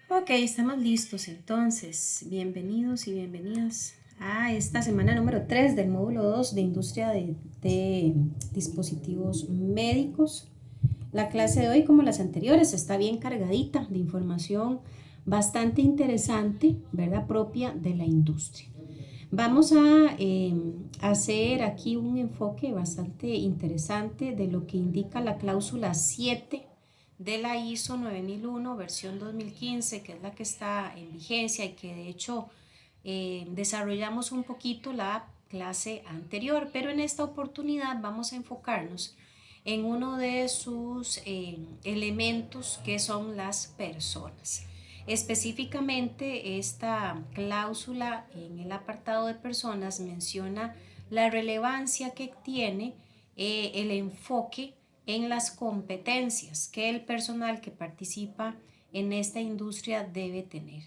Ok, estamos listos entonces. Bienvenidos y bienvenidas a esta semana número 3 del módulo 2 de Industria de Dispositivos Médicos. La clase de hoy, como las anteriores, está bien cargadita de información bastante interesante, ¿verdad? Propia de la industria. Vamos a hacer aquí un enfoque bastante interesante de lo que indica la cláusula 7 de la ISO 9001 versión 2015, que es la que está en vigencia y que de hecho desarrollamos un poquito la clase anterior, pero en esta oportunidad vamos a enfocarnos en uno de sus elementos que son las personas. Específicamente, esta cláusula en el apartado de personas menciona la relevancia que tiene el enfoque en las competencias que el personal que participa en esta industria debe tener.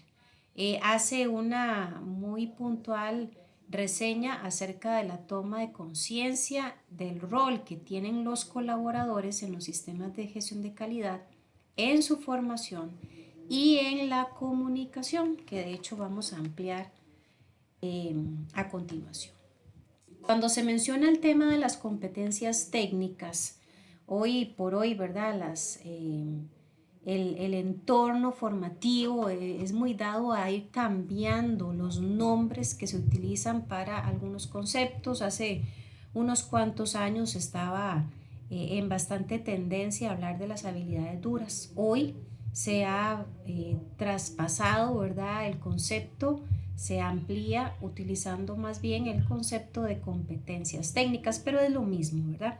Hace una muy puntual reseña acerca de la toma de conciencia del rol que tienen los colaboradores en los sistemas de gestión de calidad, en su formación y en la comunicación, que de hecho vamos a ampliar a continuación. Cuando se menciona el tema de las competencias técnicas, hoy por hoy, ¿verdad? El entorno formativo es muy dado a ir cambiando los nombres que se utilizan para algunos conceptos. Hace unos cuantos años estaba en bastante tendencia a hablar de las habilidades duras. Hoy se ha traspasado, ¿verdad? El concepto se amplía utilizando más bien el concepto de competencias técnicas, pero es lo mismo, ¿verdad?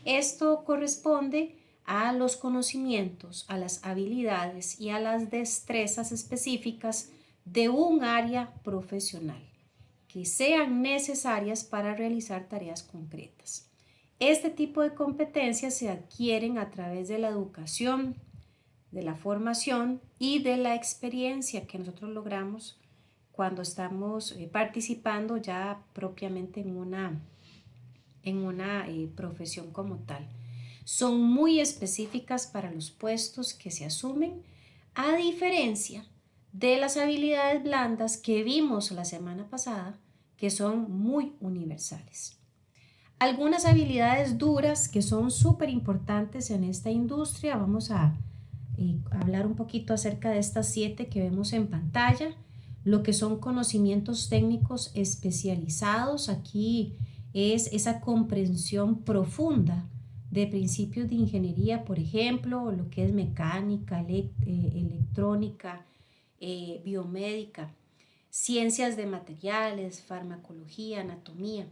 Esto corresponde a los conocimientos, a las habilidades y a las destrezas específicas de un área profesional que sean necesarias para realizar tareas concretas. Este tipo de competencias se adquieren a través de la educación, de la formación y de la experiencia que nosotros logramos cuando estamos participando ya propiamente en una profesión como tal. Son muy específicas para los puestos que se asumen, a diferencia de las habilidades blandas que vimos la semana pasada, que son muy universales. Algunas habilidades duras que son súper importantes en esta industria, vamos a hablar un poquito acerca de estas 7 que vemos en pantalla, lo que son conocimientos técnicos especializados. Aquí es esa comprensión profunda de principios de ingeniería, por ejemplo, lo que es mecánica, electrónica, biomédica, ciencias de materiales, farmacología, anatomía.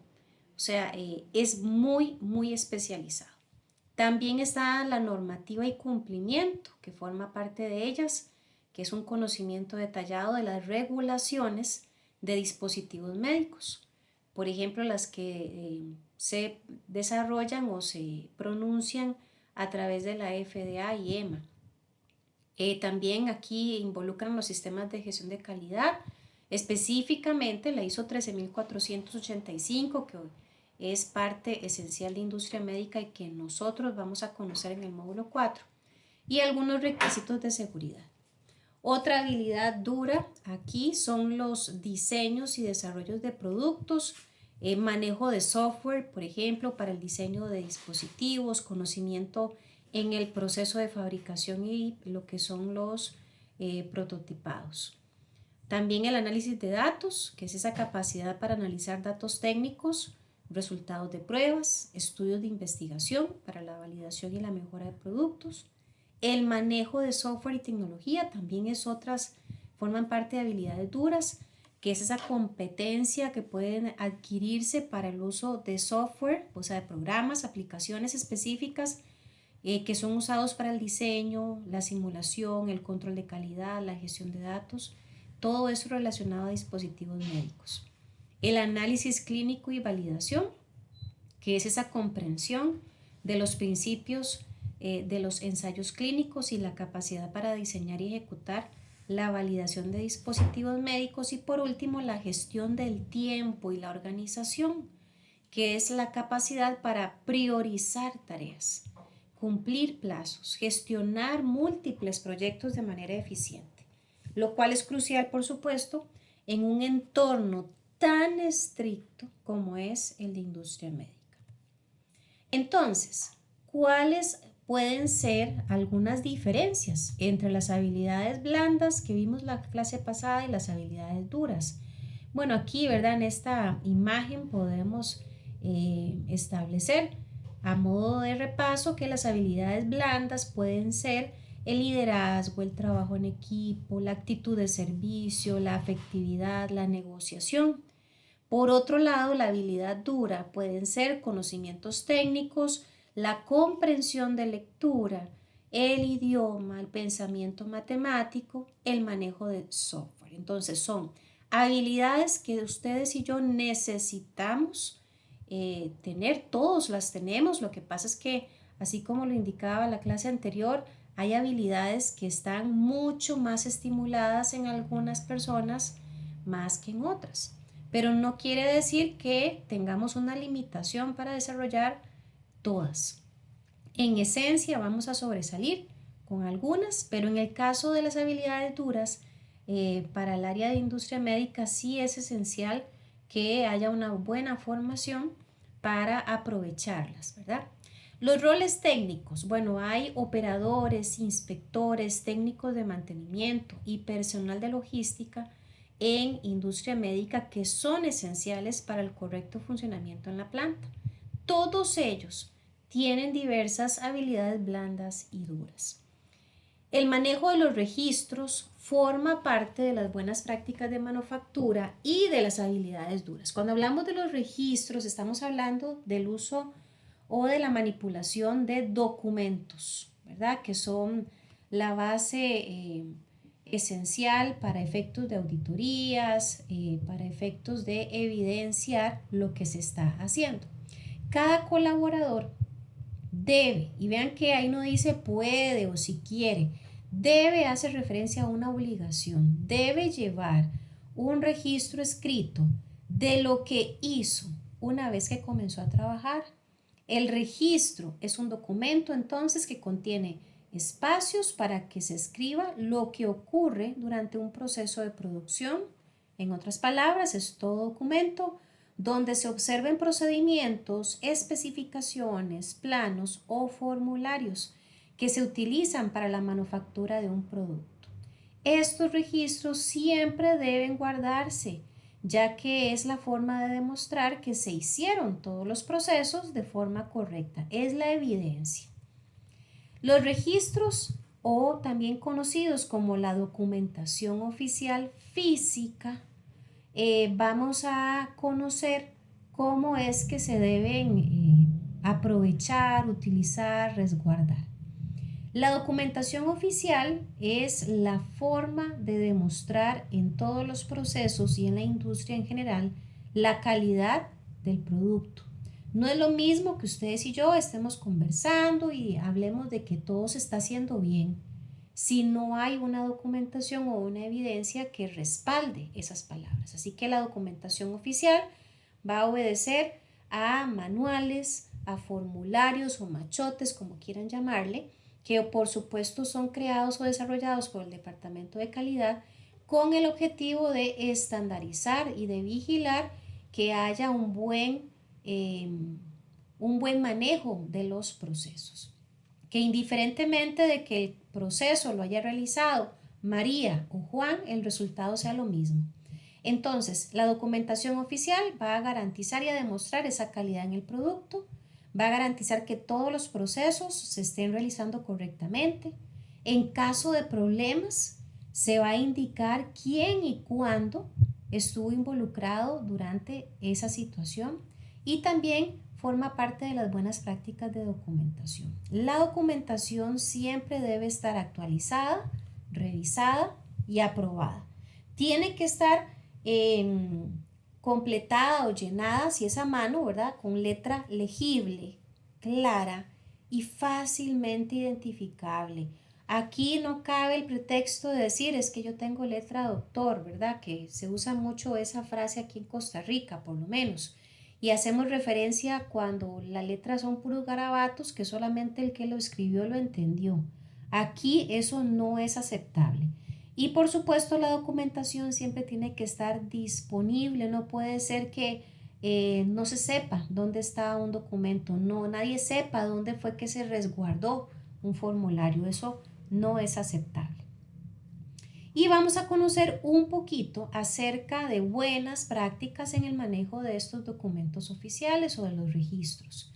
O sea, es muy, muy especializado. También está la normativa y cumplimiento, que forma parte de ellas, que es un conocimiento detallado de las regulaciones de dispositivos médicos. Por ejemplo, las que se desarrollan o se pronuncian a través de la FDA y EMA. También aquí involucran los sistemas de gestión de calidad, específicamente la ISO 13485, que es parte esencial de industria médica y que nosotros vamos a conocer en el módulo 4, y algunos requisitos de seguridad. Otra habilidad dura aquí son los diseños y desarrollos de productos, manejo de software, por ejemplo, para el diseño de dispositivos, conocimiento en el proceso de fabricación y lo que son los prototipados. También el análisis de datos, que es esa capacidad para analizar datos técnicos, resultados de pruebas, estudios de investigación para la validación y la mejora de productos. El manejo de software y tecnología también forman parte de habilidades duras, que es esa competencia que pueden adquirirse para el uso de software, o sea, de programas, aplicaciones específicas que son usados para el diseño, la simulación, el control de calidad, la gestión de datos, todo eso relacionado a dispositivos médicos. El análisis clínico y validación, que es esa comprensión de los principios de los ensayos clínicos y la capacidad para diseñar y ejecutar la validación de dispositivos médicos. Y por último, la gestión del tiempo y la organización, que es la capacidad para priorizar tareas, cumplir plazos, gestionar múltiples proyectos de manera eficiente. lo cual es crucial, por supuesto, en un entorno tan estricto como es el de industria médica. Entonces, ¿cuáles pueden ser algunas diferencias entre las habilidades blandas que vimos la clase pasada y las habilidades duras? Bueno, aquí, ¿verdad? En esta imagen podemos establecer a modo de repaso que las habilidades blandas pueden ser el liderazgo, el trabajo en equipo, la actitud de servicio, la afectividad, la negociación. Por otro lado, la habilidad dura pueden ser conocimientos técnicos, la comprensión de lectura, el idioma, el pensamiento matemático, el manejo de software. Entonces son habilidades que ustedes y yo necesitamos tener, todos las tenemos. Lo que pasa es que, así como lo indicaba la clase anterior, hay habilidades que están mucho más estimuladas en algunas personas más que en otras, pero no quiere decir que tengamos una limitación para desarrollar todas. En esencia vamos a sobresalir con algunas, pero en el caso de las habilidades duras, para el área de industria médica sí es esencial que haya una buena formación para aprovecharlas, ¿verdad? Los roles técnicos, bueno, hay operadores, inspectores, técnicos de mantenimiento y personal de logística en industria médica que son esenciales para el correcto funcionamiento en la planta. Todos ellos tienen diversas habilidades blandas y duras. El manejo de los registros forma parte de las buenas prácticas de manufactura y de las habilidades duras. Cuando hablamos de los registros, estamos hablando del uso o de la manipulación de documentos, ¿verdad? Que son la base esencial para efectos de auditorías, para efectos de evidenciar lo que se está haciendo. Cada colaborador debe, y vean que ahí no dice puede o si quiere, debe hacer referencia a una obligación, debe llevar un registro escrito de lo que hizo una vez que comenzó a trabajar. El registro es un documento entonces que contiene espacios para que se escriba lo que ocurre durante un proceso de producción. En otras palabras, es todo documento donde se observen procedimientos, especificaciones, planos o formularios que se utilizan para la manufactura de un producto. Estos registros siempre deben guardarse, ya que es la forma de demostrar que se hicieron todos los procesos de forma correcta, es la evidencia. Los registros, o también conocidos como la documentación oficial física, vamos a conocer cómo es que se deben aprovechar, utilizar, resguardar. La documentación oficial es la forma de demostrar en todos los procesos y en la industria en general la calidad del producto. No es lo mismo que ustedes y yo estemos conversando y hablemos de que todo se está haciendo bien si no hay una documentación o una evidencia que respalde esas palabras. Así que la documentación oficial va a obedecer a manuales, a formularios o machotes, como quieran llamarle, que por supuesto son creados o desarrollados por el Departamento de Calidad con el objetivo de estandarizar y de vigilar que haya un buen manejo de los procesos. Que indiferentemente de que el proceso lo haya realizado María o Juan, el resultado sea lo mismo. Entonces, la documentación oficial va a garantizar y a demostrar esa calidad en el producto, va a garantizar que todos los procesos se estén realizando correctamente. En caso de problemas, se va a indicar quién y cuándo estuvo involucrado durante esa situación y también forma parte de las buenas prácticas de documentación. La documentación siempre debe estar actualizada, revisada y aprobada. Tiene que estar completada o llenada, si es a mano, ¿verdad? Con letra legible, clara y fácilmente identificable. Aquí no cabe el pretexto de decir es que yo tengo letra doctor, ¿verdad? Que se usa mucho esa frase aquí en Costa Rica, por lo menos. Y hacemos referencia cuando las letras son puros garabatos que solamente el que lo escribió lo entendió. Aquí eso no es aceptable. Y por supuesto la documentación siempre tiene que estar disponible, no puede ser que no se sepa dónde está un documento, no, nadie sepa dónde fue que se resguardó un formulario, eso no es aceptable. Y vamos a conocer un poquito acerca de buenas prácticas en el manejo de estos documentos oficiales o de los registros.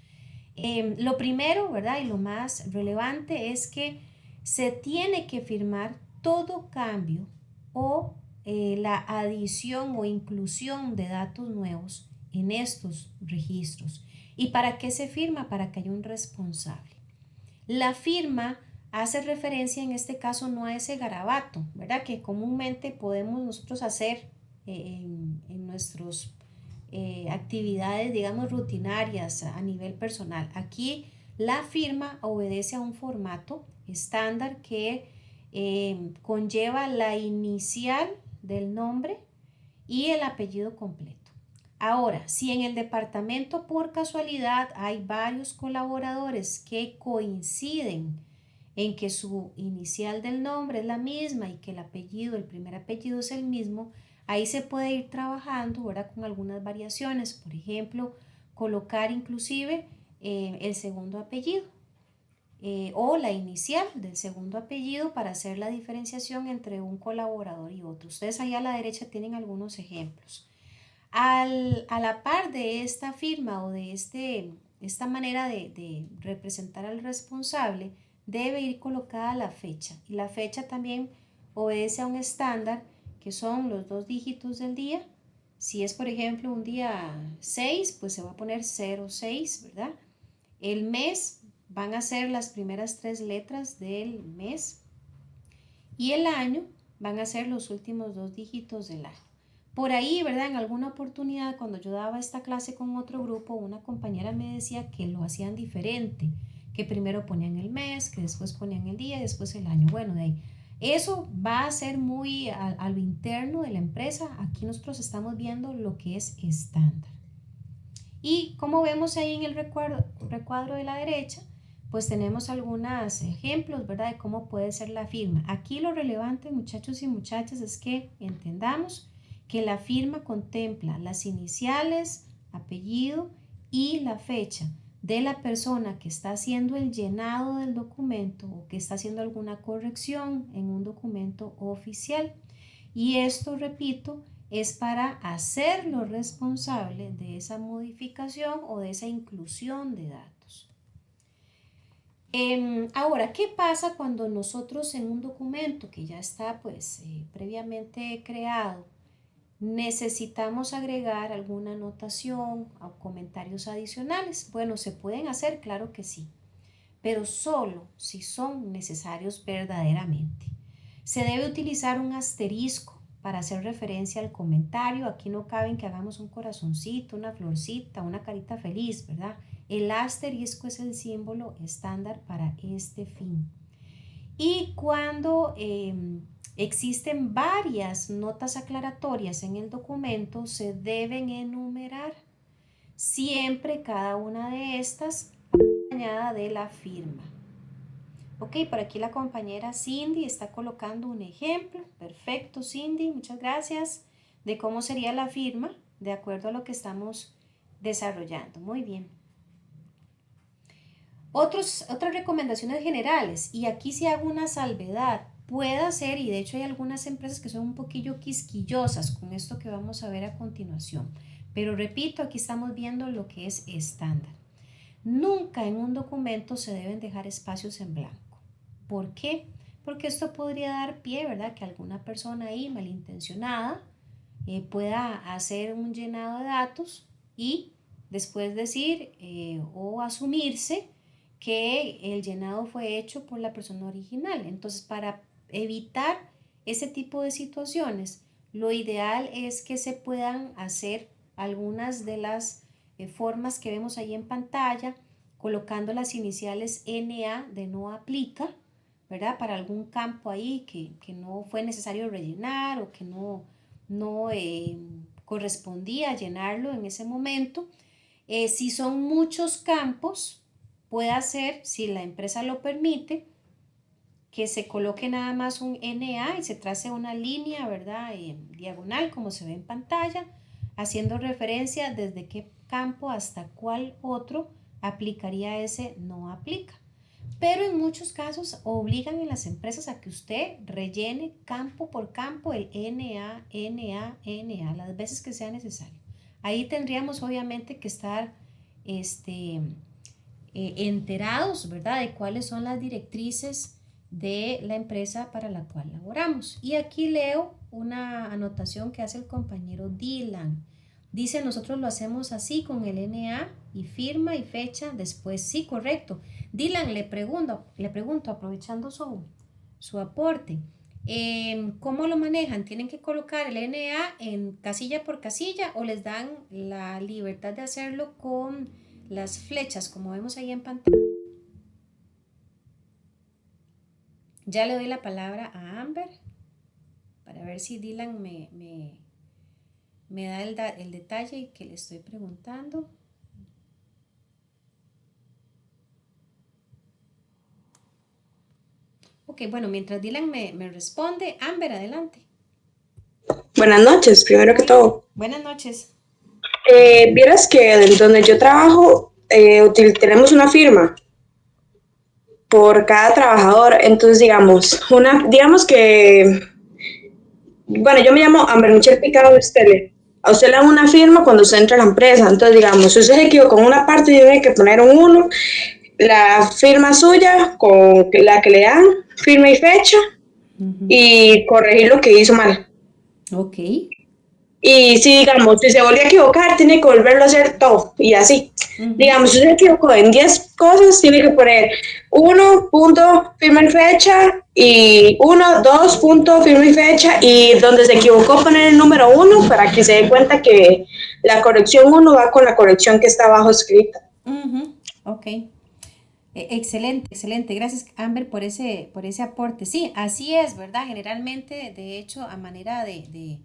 Lo primero, ¿verdad? Y lo más relevante es que se tiene que firmar todo cambio o la adición o inclusión de datos nuevos en estos registros. ¿Y para qué se firma? Para que haya un responsable. La firma hace referencia en este caso no a ese garabato, ¿verdad? Que comúnmente podemos nosotros hacer en nuestros actividades, digamos, rutinarias a nivel personal. Aquí la firma obedece a un formato estándar que conlleva la inicial del nombre y el apellido completo. Ahora, si en el departamento por casualidad hay varios colaboradores que coinciden en que su inicial del nombre es la misma y que el apellido, el primer apellido es el mismo, ahí se puede ir trabajando, ¿verdad? Con algunas variaciones. Por ejemplo, colocar inclusive el segundo apellido o la inicial del segundo apellido para hacer la diferenciación entre un colaborador y otro. Ustedes ahí a la derecha tienen algunos ejemplos. A la par de esta firma o de esta manera de representar al responsable, debe ir colocada la fecha. Y la fecha también obedece a un estándar que son los 2 dígitos del día. Si es, por ejemplo, un día 6, pues se va a poner 06, ¿verdad? El mes van a ser las primeras 3 letras del mes. Y el año van a ser los últimos 2 dígitos del año. Por ahí, ¿verdad? En alguna oportunidad, cuando yo daba esta clase con otro grupo, una compañera me decía que lo hacían diferente, que primero ponían el mes, que después ponían el día y después el año. Bueno, de ahí. Eso va a ser muy a lo interno de la empresa. Aquí nosotros estamos viendo lo que es estándar. Y como vemos ahí en el recuadro de la derecha, pues tenemos algunos ejemplos, ¿verdad? De cómo puede ser la firma. Aquí lo relevante, muchachos y muchachas, es que entendamos que la firma contempla las iniciales, apellido y la fecha de la persona que está haciendo el llenado del documento o que está haciendo alguna corrección en un documento oficial. Y esto, repito, es para hacerlo responsable de esa modificación o de esa inclusión de datos. Ahora, ¿qué pasa cuando nosotros en un documento que ya está pues previamente creado necesitamos agregar alguna anotación o comentarios adicionales? Bueno, se pueden hacer, claro que sí, pero solo si son necesarios verdaderamente. Se debe utilizar un asterisco para hacer referencia al comentario. Aquí no caben que hagamos un corazoncito, una florcita, una carita feliz, ¿verdad? El asterisco es el símbolo estándar para este fin. Y cuando existen varias notas aclaratorias en el documento, se deben enumerar siempre cada una de estas acompañada de la firma. Ok, por aquí la compañera Cindy está colocando un ejemplo. Perfecto, Cindy, muchas gracias. De cómo sería la firma de acuerdo a lo que estamos desarrollando. Muy bien. Otras recomendaciones generales, y aquí sí hago una salvedad. Puede ser, y de hecho hay algunas empresas que son un poquillo quisquillosas con esto que vamos a ver a continuación. Pero repito, aquí estamos viendo lo que es estándar. Nunca en un documento se deben dejar espacios en blanco. ¿Por qué? Porque esto podría dar pie, ¿verdad? Que alguna persona ahí malintencionada pueda hacer un llenado de datos y después decir o asumirse que el llenado fue hecho por la persona original. Entonces, para evitar ese tipo de situaciones, lo ideal es que se puedan hacer algunas de las formas que vemos ahí en pantalla, colocando las iniciales NA de no aplica, ¿verdad? Para algún campo ahí que no fue necesario rellenar o que no correspondía llenarlo en ese momento. Si son muchos campos, puede ser, si la empresa lo permite, que se coloque nada más un NA y se trace una línea, ¿verdad? En diagonal, como se ve en pantalla, haciendo referencia desde qué campo hasta cuál otro aplicaría ese no aplica. Pero en muchos casos obligan en las empresas a que usted rellene campo por campo el NA las veces que sea necesario. Ahí tendríamos obviamente que estar enterados, ¿verdad?, de cuáles son las directrices de la empresa para la cual laboramos. Y aquí leo una anotación que hace el compañero Dylan. Dice, nosotros lo hacemos así con el NA y firma y fecha después. Sí, correcto. Dylan, le pregunto aprovechando su aporte, ¿cómo lo manejan? ¿Tienen que colocar el NA en casilla por casilla o les dan la libertad de hacerlo con las flechas como vemos ahí en pantalla? Ya le doy la palabra a Amber para ver si Dylan me da el detalle que le estoy preguntando. Ok, bueno, mientras Dylan me responde, Amber, adelante. Buenas noches, primero que todo. Buenas noches. Vieras que donde yo trabajo tenemos una firma por cada trabajador, entonces digamos que, bueno, yo me llamo Amber Michelle Picado Estelle. A usted le dan una firma cuando usted entra a la empresa, entonces digamos, si usted se equivocó con una parte, tiene que poner un uno, la firma suya con la que le dan, firma y fecha, y corregir lo que hizo mal. Ok. Y si, digamos, si se volvió a equivocar, tiene que volverlo a hacer todo y así. Ujú. Digamos, si se equivocó en 10 cosas, tiene que poner uno punto, firma y fecha, y uno 2 punto, firma y fecha, y donde se equivocó poner el número uno para que se dé cuenta que la corrección uno va con la corrección que está abajo escrita. Ujú. Ok. Excelente, excelente. Gracias, Amber, por ese aporte. Sí, así es, ¿verdad? Generalmente, de hecho, a manera de,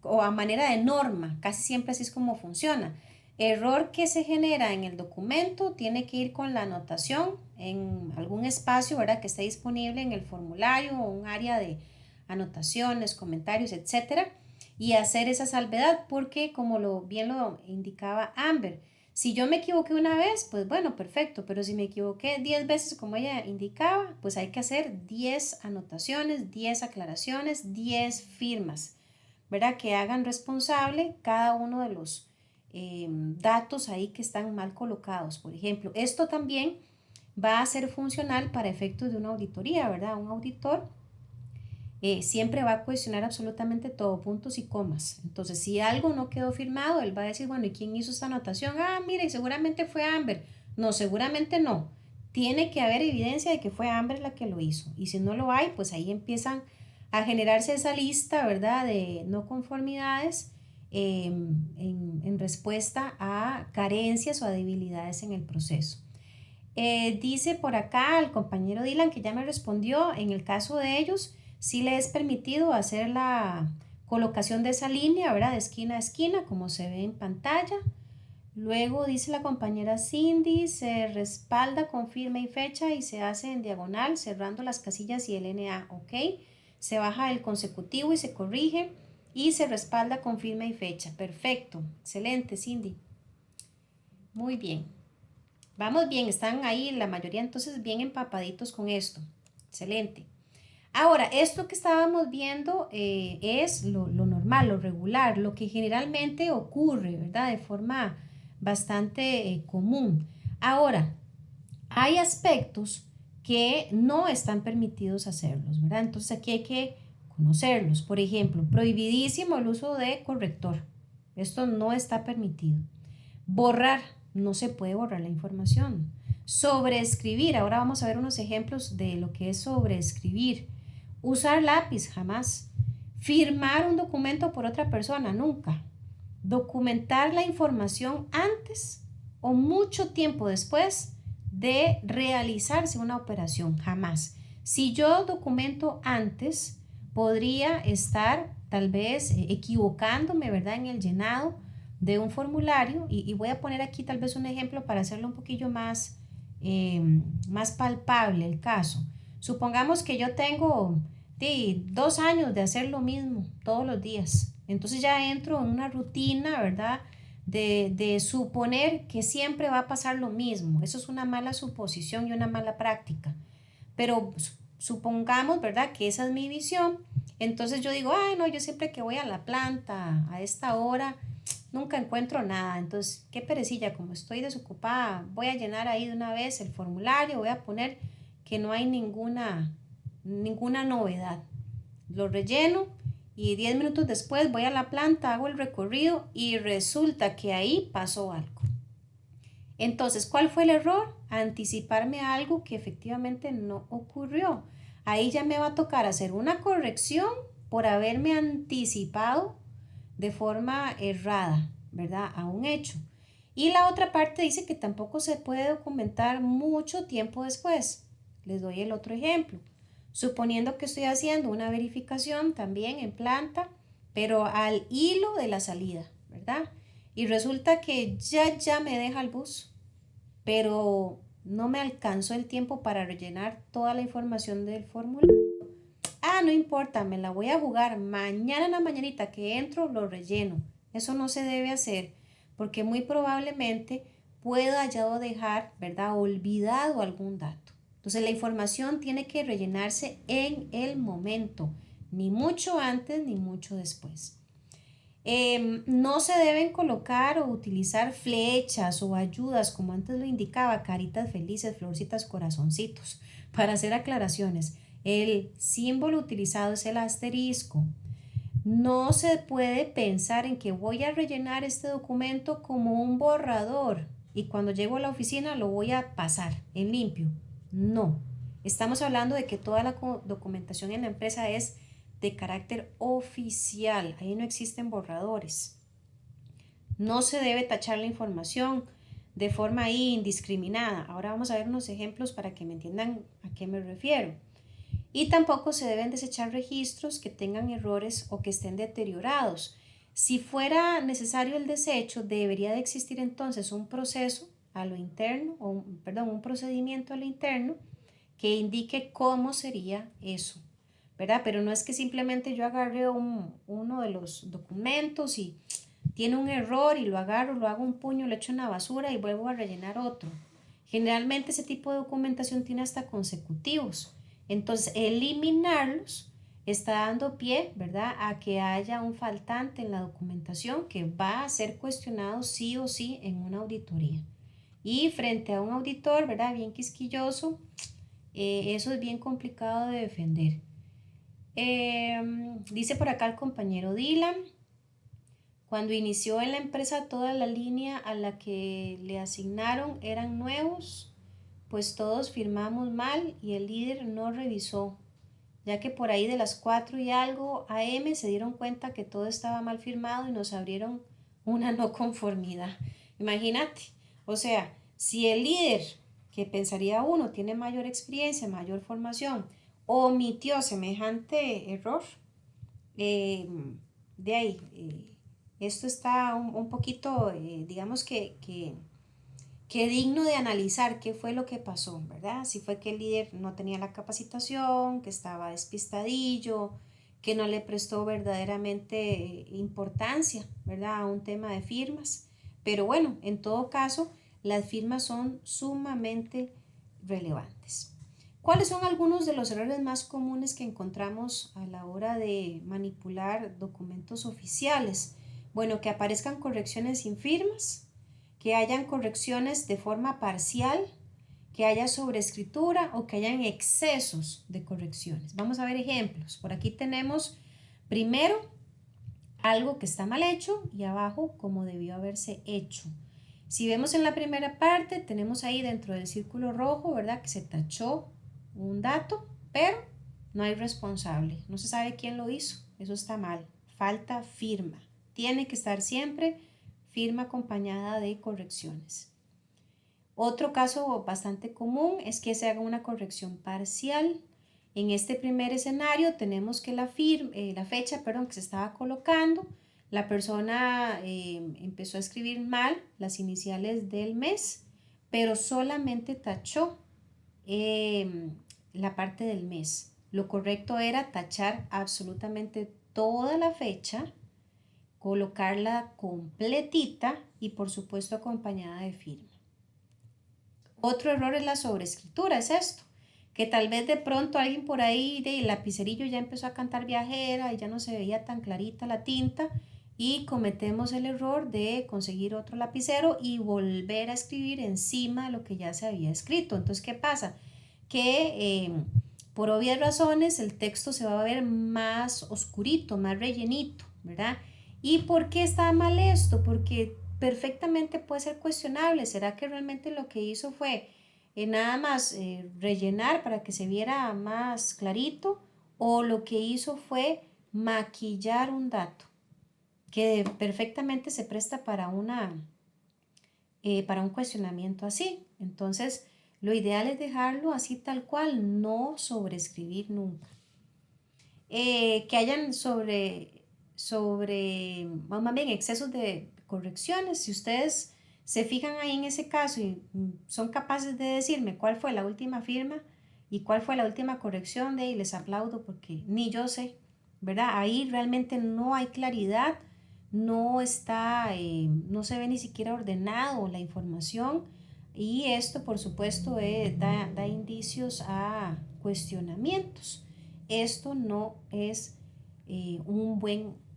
o a manera de norma, casi siempre así es como funciona. Error que se genera en el documento tiene que ir con la anotación en algún espacio, ¿verdad?, que esté disponible en el formulario o un área de anotaciones, comentarios, etcétera, y hacer esa salvedad porque, como bien lo indicaba Amber, si yo me equivoqué una vez, pues bueno, perfecto, pero si me equivoqué 10 veces como ella indicaba, pues hay que hacer 10 anotaciones, 10 aclaraciones, 10 firmas, ¿verdad? Que hagan responsable cada uno de los datos ahí que están mal colocados. Por ejemplo, esto también va a ser funcional para efectos de una auditoría, ¿verdad? Un auditor siempre va a cuestionar absolutamente todo, puntos y comas. Entonces, si algo no quedó firmado, él va a decir, bueno, ¿y quién hizo esta anotación? Ah, mire, seguramente fue Amber. No, seguramente no. Tiene que haber evidencia de que fue Amber la que lo hizo. Y si no lo hay, pues ahí empiezan a generarse esa lista, ¿verdad?, de no conformidades en respuesta a carencias o a debilidades en el proceso. Dice por acá el compañero Dylan que ya me respondió, en el caso de ellos, sí le es permitido hacer la colocación de esa línea, ¿verdad?, de esquina a esquina, como se ve en pantalla. Luego dice la compañera Cindy, se respalda con firma y fecha y se hace en diagonal, cerrando las casillas y el NA, ¿ok? Se baja el consecutivo y se corrige y se respalda con firma y fecha. Perfecto, excelente, Cindy. Muy bien. Vamos bien, están ahí la mayoría entonces bien empapaditos con esto. Excelente. Ahora, esto que estábamos viendo es lo normal, lo regular, lo que generalmente ocurre, ¿verdad? De forma bastante común. Ahora, hay aspectos que no están permitidos hacerlos, ¿verdad? Entonces aquí hay que conocerlos. Por ejemplo, prohibidísimo el uso de corrector. Esto no está permitido. Borrar, no se puede borrar la información. Sobreescribir, ahora vamos a ver unos ejemplos de lo que es sobreescribir. Usar lápiz, jamás. Firmar un documento por otra persona, nunca. Documentar la información antes o mucho tiempo después de realizarse una operación, jamás. Si yo documento antes, podría estar tal vez equivocándome, ¿verdad?, en el llenado de un formulario y voy a poner aquí tal vez un ejemplo para hacerlo un poquillo más más palpable el caso. Supongamos que yo tengo 2 años de hacer lo mismo todos los días. Entonces ya entro en una rutina, ¿verdad? De suponer que siempre va a pasar lo mismo. Eso es una mala suposición y una mala práctica. Pero supongamos, ¿verdad? Que esa es mi visión. Entonces yo digo, ay, no, yo siempre que voy a la planta a esta hora, nunca encuentro nada. Entonces, qué perecilla, como estoy desocupada, voy a llenar ahí de una vez el formulario, voy a poner que no hay ninguna novedad. Lo relleno y 10 minutos después voy a la planta, hago el recorrido y resulta que ahí pasó algo. Entonces, ¿cuál fue el error? Anticiparme a algo que efectivamente no ocurrió. Ahí ya me va a tocar hacer una corrección por haberme anticipado de forma errada, ¿verdad? A un hecho. Y la otra parte dice que tampoco se puede documentar mucho tiempo después. Les doy el otro ejemplo. Suponiendo que estoy haciendo una verificación también en planta, pero al hilo de la salida, ¿verdad? Y resulta que ya me deja el bus, pero no me alcanzó el tiempo para rellenar toda la información del formulario. Ah, no importa, me la voy a jugar. Mañana en la mañanita que entro, lo relleno. Eso no se debe hacer porque muy probablemente pueda yo dejar, ¿verdad? Olvidado algún dato. Entonces la información tiene que rellenarse en el momento, ni mucho antes ni mucho después. No se deben colocar o utilizar flechas o ayudas, como antes lo indicaba, caritas felices, florcitas, corazoncitos, para hacer aclaraciones. El símbolo utilizado es el asterisco. No se puede pensar en que voy a rellenar este documento como un borrador y cuando llego a la oficina lo voy a pasar en limpio. No. Estamos hablando de que toda la documentación en la empresa es de carácter oficial. Ahí no existen borradores. No se debe tachar la información de forma ahí indiscriminada. Ahora vamos a ver unos ejemplos para que me entiendan a qué me refiero. Y tampoco se deben desechar registros que tengan errores o que estén deteriorados. Si fuera necesario el desecho, debería de existir entonces un proceso a lo interno, un procedimiento a lo interno que indique cómo sería eso, ¿verdad? Pero no es que simplemente yo agarre uno de los documentos y tiene un error y lo agarro, lo hago un puño, lo echo en la basura y vuelvo a rellenar otro. Generalmente ese tipo de documentación tiene hasta consecutivos. Entonces, eliminarlos está dando pie, ¿verdad?, a que haya un faltante en la documentación que va a ser cuestionado sí o sí en una auditoría. Y frente a un auditor, ¿verdad?, bien quisquilloso, eso es bien complicado de defender. Dice por acá el compañero Dylan, cuando inició en la empresa toda la línea a la que le asignaron eran nuevos, pues todos firmamos mal y el líder no revisó, ya que por ahí de las 4 y algo AM se dieron cuenta que todo estaba mal firmado y nos abrieron una no conformidad. Imagínate, o sea, si el líder, que pensaría uno, tiene mayor experiencia, mayor formación, omitió semejante error, eh, de ahí, esto está un poquito, digamos que digno de analizar qué fue lo que pasó, ¿verdad? Si fue que el líder no tenía la capacitación, que estaba despistadillo, que no le prestó verdaderamente importancia, ¿verdad?, a un tema de firmas. Pero bueno, en todo caso, las firmas son sumamente relevantes. ¿Cuáles son algunos de los errores más comunes que encontramos a la hora de manipular documentos oficiales? Bueno, que aparezcan correcciones sin firmas, que hayan correcciones de forma parcial, que haya sobreescritura o que hayan excesos de correcciones. Vamos a ver ejemplos. Por aquí tenemos primero algo que está mal hecho y abajo como debió haberse hecho. Si vemos en la primera parte, tenemos ahí dentro del círculo rojo, ¿verdad?, que se tachó un dato, pero no hay responsable. No se sabe quién lo hizo. Eso está mal. Falta firma. Tiene que estar siempre firma acompañada de correcciones. Otro caso bastante común es que se haga una corrección parcial. En este primer escenario tenemos que la fecha que se estaba colocando, la persona empezó a escribir mal las iniciales del mes, pero solamente tachó la parte del mes. Lo correcto era tachar absolutamente toda la fecha, colocarla completita y por supuesto acompañada de firma. Otro error es la sobreescritura, es esto, que tal vez de pronto alguien por ahí el lapicerillo ya empezó a cantar viajera y ya no se veía tan clarita la tinta y cometemos el error de conseguir otro lapicero y volver a escribir encima de lo que ya se había escrito. Entonces, ¿qué pasa? Que por obvias razones el texto se va a ver más oscurito, más rellenito, ¿verdad? ¿Y por qué está mal esto? Porque perfectamente puede ser cuestionable. ¿Será que realmente lo que hizo fue nada más rellenar para que se viera más clarito? ¿O lo que hizo fue maquillar un dato que perfectamente se presta para un cuestionamiento así? Entonces, lo ideal es dejarlo así tal cual, no sobreescribir nunca. Que hayan más bien excesos de correcciones. Si ustedes se fijan ahí en ese caso y son capaces de decirme cuál fue la última firma y cuál fue la última corrección, de ahí les aplaudo porque ni yo sé, ¿verdad? Ahí realmente no hay claridad, no está, no se ve ni siquiera ordenado la información y esto por supuesto da indicios a cuestionamientos. Esto no es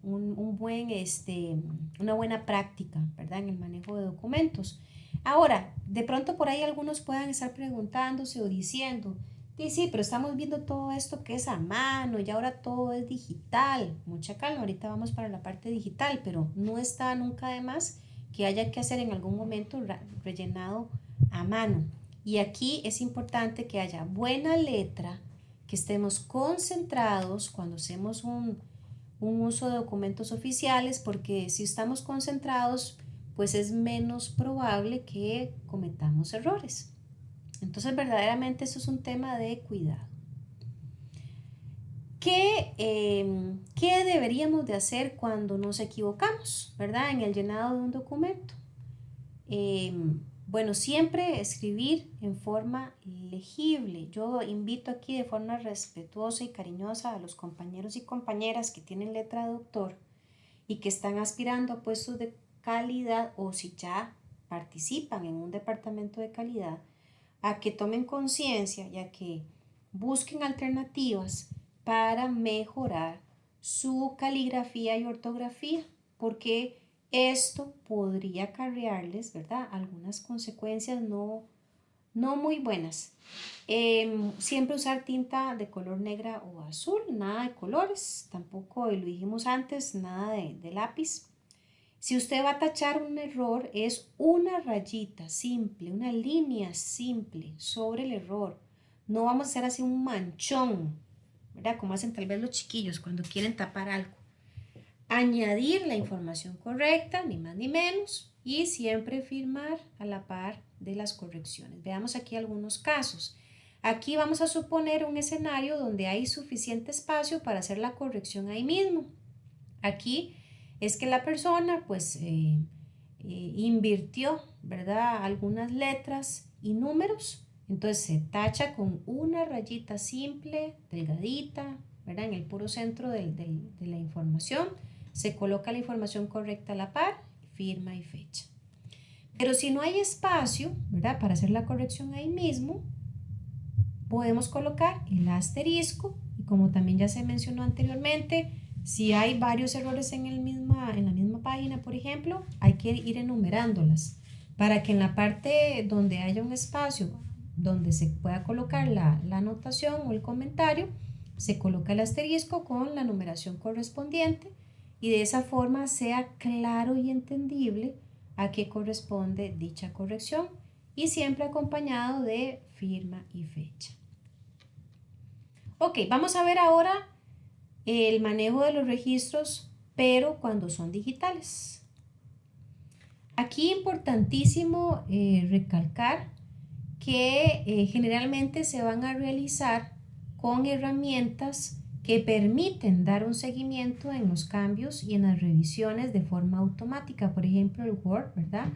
una buena práctica, ¿verdad? En el manejo de documentos. Ahora, de pronto por ahí algunos puedan estar preguntándose o diciendo, sí, pero estamos viendo todo esto que es a mano y ahora todo es digital. Mucha calma, ahorita vamos para la parte digital, pero no está nunca de más que haya que hacer en algún momento rellenado a mano. Y aquí es importante que haya buena letra, que estemos concentrados cuando hacemos un uso de documentos oficiales, porque si estamos concentrados, pues es menos probable que cometamos errores. Entonces, verdaderamente eso es un tema de cuidado. ¿Qué deberíamos de hacer cuando nos equivocamos, verdad? En el llenado de un documento. Bueno, siempre escribir en forma legible. Yo invito aquí de forma respetuosa y cariñosa a los compañeros y compañeras que tienen letra de doctor y que están aspirando a puestos de calidad o si ya participan en un departamento de calidad, a que tomen conciencia y a que busquen alternativas para mejorar su caligrafía y ortografía, porque esto podría acarrearles, ¿verdad?, algunas consecuencias no muy buenas. Siempre usar tinta de color negra o azul, nada de colores, tampoco, lo dijimos antes, nada de lápiz. Si usted va a tachar un error, es una rayita simple, una línea simple sobre el error. No vamos a hacer así un manchón, ¿verdad? Como hacen tal vez los chiquillos cuando quieren tapar algo. Añadir la información correcta, ni más ni menos, y siempre firmar a la par de las correcciones. Veamos aquí algunos casos. Aquí vamos a suponer un escenario donde hay suficiente espacio para hacer la corrección ahí mismo. Aquí es que la persona pues invirtió, ¿verdad?, algunas letras y números. Entonces se tacha con una rayita simple, delgadita, ¿verdad?, en el puro centro de la información. Se coloca la información correcta a la par, firma y fecha. Pero si no hay espacio, ¿verdad?, para hacer la corrección ahí mismo, podemos colocar el asterisco y como también ya se mencionó anteriormente, si hay varios errores en la misma página, por ejemplo, hay que ir enumerándolas para que en la parte donde haya un espacio donde se pueda colocar la anotación o el comentario, se coloca el asterisco con la numeración correspondiente y de esa forma sea claro y entendible a qué corresponde dicha corrección y siempre acompañado de firma y fecha. Ok, vamos a ver ahora el manejo de los registros, pero cuando son digitales. Aquí importantísimo recalcar que generalmente se van a realizar con herramientas que permiten dar un seguimiento en los cambios y en las revisiones de forma automática, por ejemplo el Word, ¿verdad?,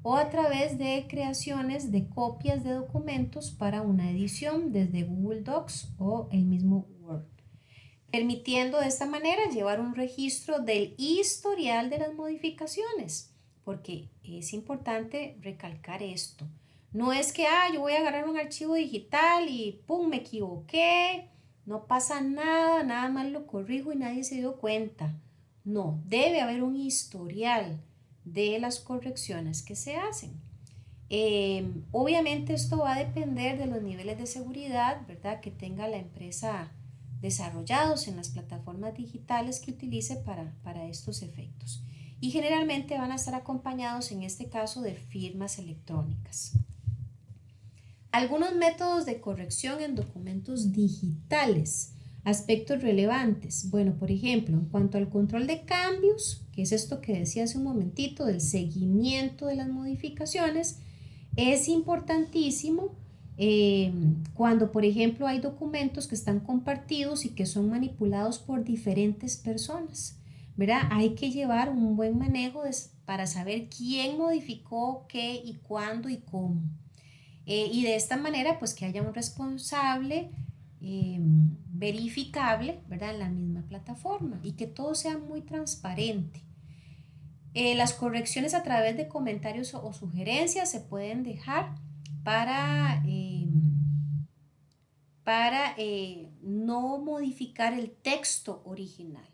o a través de creaciones de copias de documentos para una edición desde Google Docs o el mismo Word, permitiendo de esta manera llevar un registro del historial de las modificaciones, porque es importante recalcar esto. No es que, yo voy a agarrar un archivo digital y ¡pum! Me equivoqué, no pasa nada, nada más lo corrijo y nadie se dio cuenta. No, debe haber un historial de las correcciones que se hacen. Obviamente esto va a depender de los niveles de seguridad, ¿verdad?, que tenga la empresa desarrollados en las plataformas digitales que utilice para estos efectos. Y generalmente van a estar acompañados en este caso de firmas electrónicas. Algunos métodos de corrección en documentos digitales. Aspectos relevantes. Bueno, por ejemplo, en cuanto al control de cambios, que es esto que decía hace un momentito, del seguimiento de las modificaciones, es importantísimo cuando, por ejemplo, hay documentos que están compartidos y que son manipulados por diferentes personas, ¿verdad? Hay que llevar un buen manejo para saber quién modificó qué y cuándo y cómo. Y de esta manera, pues que haya un responsable verificable, ¿verdad?, en la misma plataforma y que todo sea muy transparente. Las correcciones a través de comentarios o sugerencias se pueden dejar para no modificar el texto original.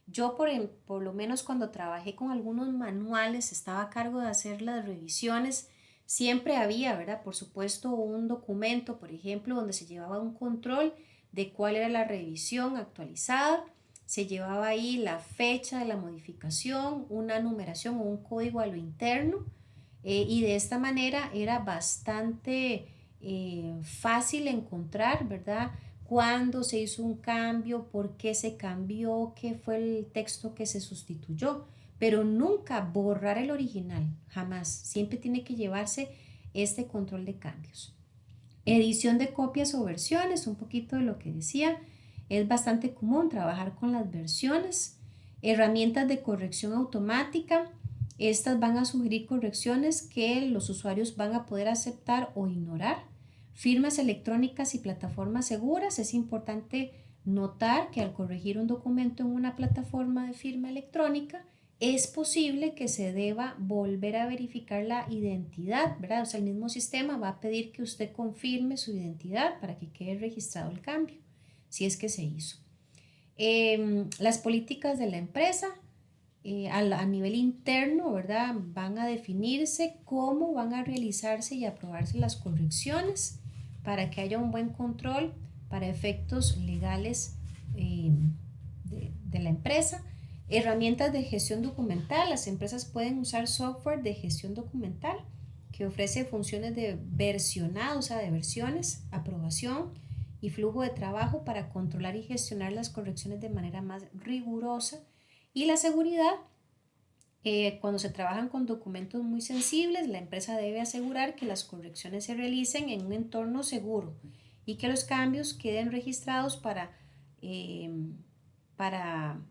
Yo por lo menos cuando trabajé con algunos manuales, estaba a cargo de hacer las revisiones, siempre había, ¿verdad?, por supuesto, un documento, por ejemplo, donde se llevaba un control de cuál era la revisión actualizada, se llevaba ahí la fecha de la modificación, una numeración o un código a lo interno, y de esta manera era bastante fácil encontrar, ¿verdad?, cuándo se hizo un cambio, por qué se cambió, qué fue el texto que se sustituyó, pero nunca borrar el original, jamás. Siempre tiene que llevarse este control de cambios. Edición de copias o versiones, un poquito de lo que decía, es bastante común trabajar con las versiones. Herramientas de corrección automática, estas van a sugerir correcciones que los usuarios van a poder aceptar o ignorar. Firmas electrónicas y plataformas seguras, es importante notar que al corregir un documento en una plataforma de firma electrónica, es posible que se deba volver a verificar la identidad, ¿verdad? O sea, el mismo sistema va a pedir que usted confirme su identidad para que quede registrado el cambio, si es que se hizo. Las políticas de la empresa a nivel interno, ¿verdad?, van a definirse cómo van a realizarse y aprobarse las correcciones para que haya un buen control para efectos legales de la empresa. Herramientas de gestión documental. Las empresas pueden usar software de gestión documental que ofrece funciones de versionado, o sea, de versiones, aprobación y flujo de trabajo para controlar y gestionar las correcciones de manera más rigurosa. Y la seguridad, cuando se trabajan con documentos muy sensibles, la empresa debe asegurar que las correcciones se realicen en un entorno seguro y que los cambios queden registrados para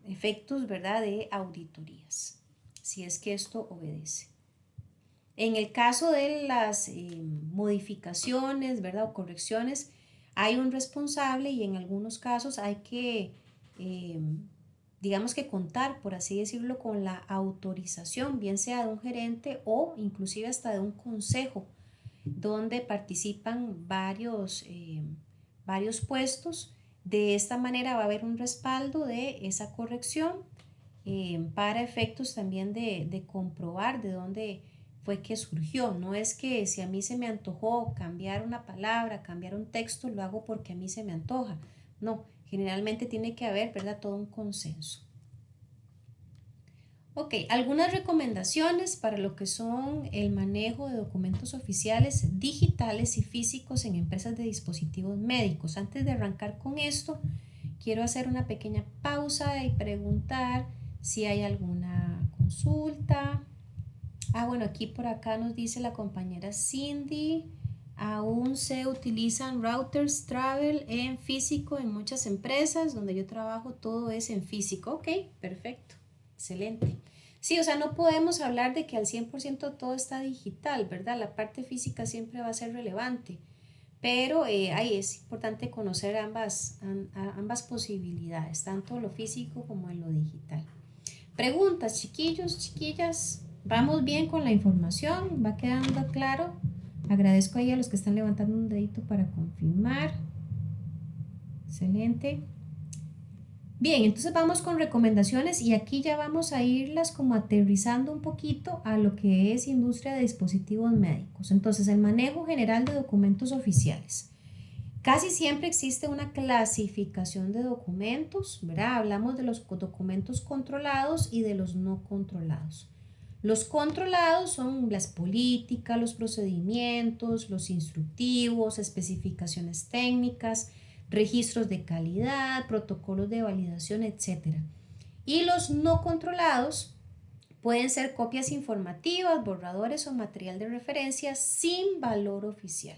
efectos, ¿verdad?, de auditorías, si es que esto obedece. En el caso de las modificaciones, ¿verdad?, o correcciones, hay un responsable y en algunos casos hay que, digamos que contar, por así decirlo, con la autorización, bien sea de un gerente o inclusive hasta de un consejo, donde participan varios puestos. De esta manera va a haber un respaldo de esa corrección para efectos también de comprobar de dónde fue que surgió. No es que si a mí se me antojó cambiar una palabra, cambiar un texto, lo hago porque a mí se me antoja. No, generalmente tiene que haber, ¿verdad?, todo un consenso. Ok, algunas recomendaciones para lo que son el manejo de documentos oficiales digitales y físicos en empresas de dispositivos médicos. Antes de arrancar con esto, quiero hacer una pequeña pausa y preguntar si hay alguna consulta. Bueno, aquí por acá nos dice la compañera Cindy, aún se utilizan routers travel en físico en muchas empresas. Donde yo trabajo todo es en físico. Ok, perfecto, excelente. Sí, o sea, no podemos hablar de que al 100% todo está digital, ¿verdad? La parte física siempre va a ser relevante, pero ahí es importante conocer ambas posibilidades, tanto lo físico como en lo digital. Preguntas, chiquillos, chiquillas, ¿vamos bien con la información? ¿Va quedando claro? Agradezco ahí a los que están levantando un dedito para confirmar. Excelente. Bien, entonces vamos con recomendaciones y aquí ya vamos a irlas como aterrizando un poquito a lo que es industria de dispositivos médicos. Entonces, el manejo general de documentos oficiales. Casi siempre existe una clasificación de documentos, ¿verdad? Hablamos de los documentos controlados y de los no controlados. Los controlados son las políticas, los procedimientos, los instructivos, especificaciones técnicas, registros de calidad, protocolos de validación, etc. Y los no controlados pueden ser copias informativas, borradores o material de referencia sin valor oficial.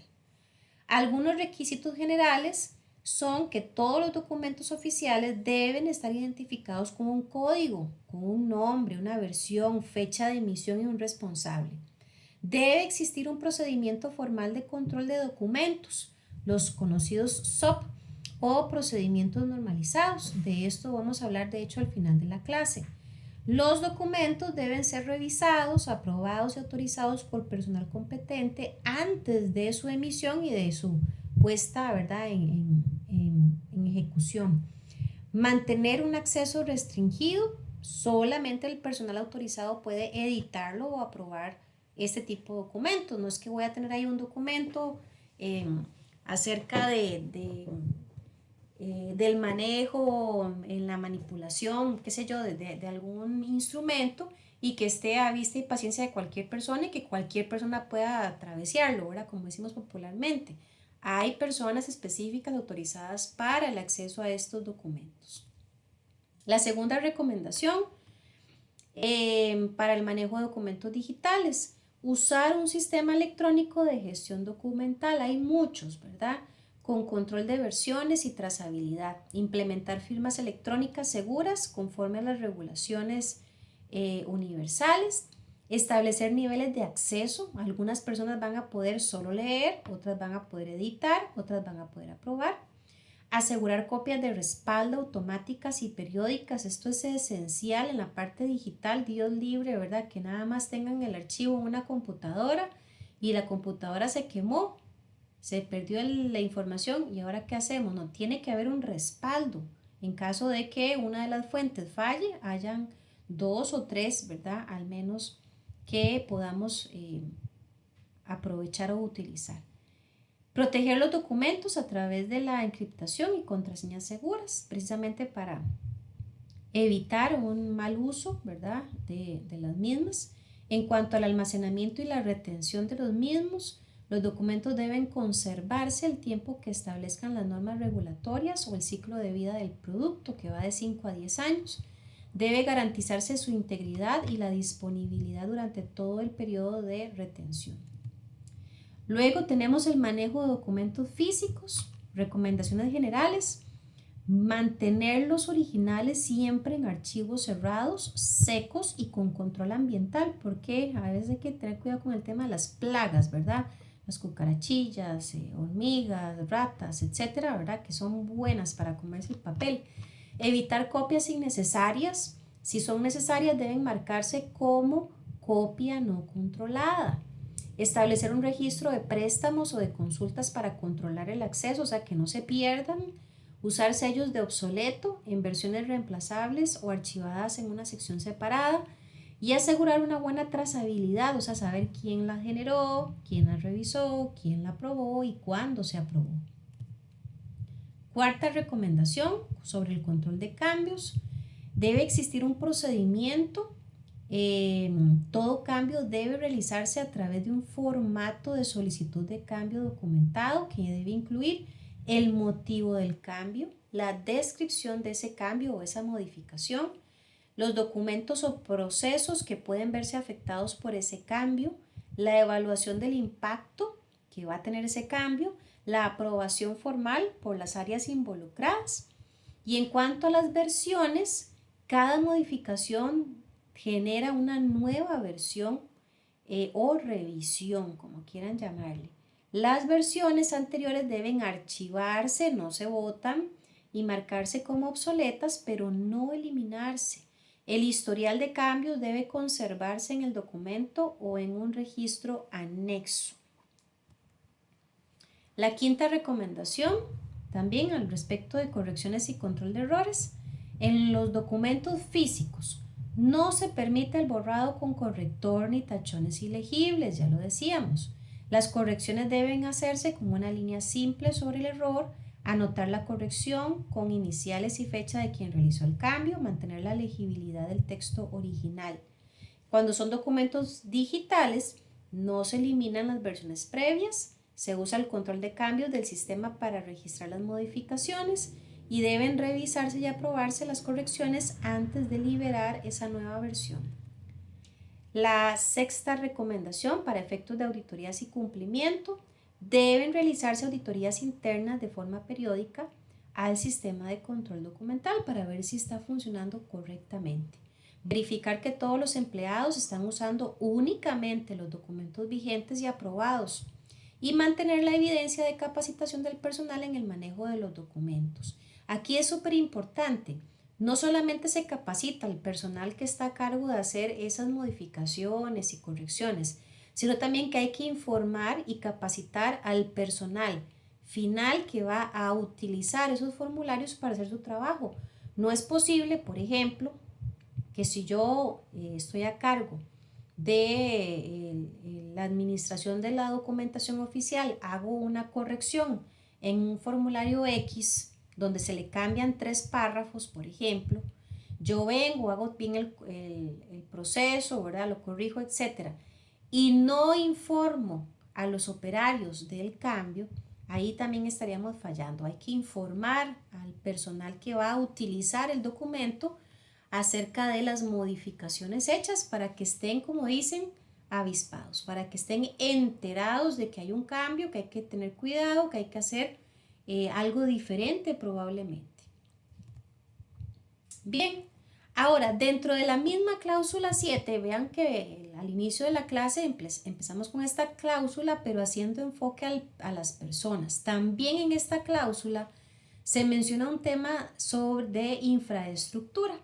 Algunos requisitos generales son que todos los documentos oficiales deben estar identificados con un código, con un nombre, una versión, fecha de emisión y un responsable. Debe existir un procedimiento formal de control de documentos, los conocidos SOP o procedimientos normalizados. De esto vamos a hablar de hecho al final de la clase. Los documentos deben ser revisados, aprobados y autorizados por personal competente antes de su emisión y de su puesta, ¿verdad?, en ejecución. Mantener un acceso restringido, solamente el personal autorizado puede editarlo o aprobar este tipo de documentos. No es que voy a tener ahí un documento acerca del manejo en la manipulación, qué sé yo, de algún instrumento y que esté a vista y paciencia de cualquier persona y que cualquier persona pueda atravesarlo, ¿verdad? Como decimos popularmente. Hay personas específicas autorizadas para el acceso a estos documentos. La segunda recomendación para el manejo de documentos digitales, usar un sistema electrónico de gestión documental. Hay muchos, ¿verdad? Con control de versiones y trazabilidad. Implementar firmas electrónicas seguras conforme a las regulaciones universales. Establecer niveles de acceso. Algunas personas van a poder solo leer, otras van a poder editar, otras van a poder aprobar. Asegurar copias de respaldo automáticas y periódicas. Esto es esencial en la parte digital. Dios libre, ¿verdad? Que nada más tengan el archivo en una computadora y la computadora se quemó, se perdió la información y ahora ¿qué hacemos? No, tiene que haber un respaldo. En caso de que una de las fuentes falle, hayan dos o tres, ¿verdad? Al menos que podamos aprovechar o utilizar. Proteger los documentos a través de la encriptación y contraseñas seguras, precisamente para evitar un mal uso, ¿verdad?, de las mismas. En cuanto al almacenamiento y la retención de los mismos, los documentos deben conservarse el tiempo que establezcan las normas regulatorias o el ciclo de vida del producto, que va de 5 a 10 años. Debe garantizarse su integridad y la disponibilidad durante todo el periodo de retención. Luego tenemos el manejo de documentos físicos, recomendaciones generales, mantener los originales siempre en archivos cerrados, secos y con control ambiental, porque a veces hay que tener cuidado con el tema de las plagas, ¿verdad? Las cucarachillas, hormigas, ratas, etcétera, ¿verdad? Que son buenas para comerse el papel. Evitar copias innecesarias. Si son necesarias, deben marcarse como copia no controlada. Establecer un registro de préstamos o de consultas para controlar el acceso, o sea, que no se pierdan. Usar sellos de obsoleto en versiones reemplazables o archivadas en una sección separada. Y asegurar una buena trazabilidad, o sea, saber quién la generó, quién la revisó, quién la aprobó y cuándo se aprobó. Cuarta recomendación sobre el control de cambios. Debe existir un procedimiento. Todo cambio debe realizarse a través de un formato de solicitud de cambio documentado que debe incluir el motivo del cambio, la descripción de ese cambio o esa modificación, los documentos o procesos que pueden verse afectados por ese cambio, la evaluación del impacto que va a tener ese cambio, la aprobación formal por las áreas involucradas. Y en cuanto a las versiones, cada modificación genera una nueva versión o revisión, como quieran llamarle. Las versiones anteriores deben archivarse, no se botan, y marcarse como obsoletas, pero no eliminarse. El historial de cambios debe conservarse en el documento o en un registro anexo. La quinta recomendación, también al respecto de correcciones y control de errores, en los documentos físicos no se permite el borrado con corrector ni tachones ilegibles, ya lo decíamos. Las correcciones deben hacerse con una línea simple sobre el error, anotar la corrección con iniciales y fecha de quien realizó el cambio, mantener la legibilidad del texto original. Cuando son documentos digitales, no se eliminan las versiones previas, se usa el control de cambios del sistema para registrar las modificaciones y deben revisarse y aprobarse las correcciones antes de liberar esa nueva versión. La sexta recomendación para efectos de auditorías y cumplimiento: deben realizarse auditorías internas de forma periódica al sistema de control documental para ver si está funcionando correctamente. Verificar que todos los empleados están usando únicamente los documentos vigentes y aprobados y mantener la evidencia de capacitación del personal en el manejo de los documentos. Aquí es súper importante. No solamente se capacita al personal que está a cargo de hacer esas modificaciones y correcciones, sino también que hay que informar y capacitar al personal final que va a utilizar esos formularios para hacer su trabajo. No es posible, por ejemplo, que si yo estoy a cargo de la administración de la documentación oficial, hago una corrección en un formulario X donde se le cambian 3 párrafos, por ejemplo, yo vengo, hago bien el proceso, ¿verdad? Lo corrijo, etcétera, y no informo a los operarios del cambio, ahí también estaríamos fallando. Hay que informar al personal que va a utilizar el documento acerca de las modificaciones hechas para que estén, como dicen, avispados, para que estén enterados de que hay un cambio, que hay que tener cuidado, que hay que hacer algo diferente probablemente. Bien, ahora dentro de la misma cláusula 7, vean que al inicio de la clase empezamos con esta cláusula, pero haciendo enfoque a las personas. También en esta cláusula se menciona un tema de infraestructura.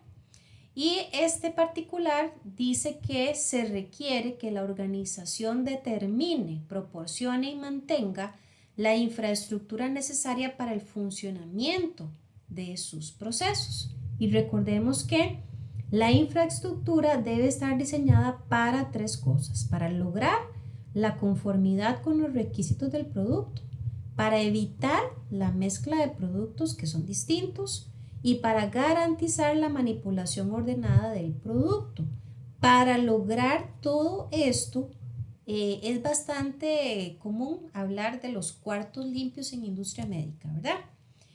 Y este particular dice que se requiere que la organización determine, proporcione y mantenga la infraestructura necesaria para el funcionamiento de sus procesos. Y recordemos que la infraestructura debe estar diseñada para 3 cosas: para lograr la conformidad con los requisitos del producto, para evitar la mezcla de productos que son distintos, y para garantizar la manipulación ordenada del producto. Para lograr todo esto, es bastante común hablar de los cuartos limpios en industria médica, ¿verdad?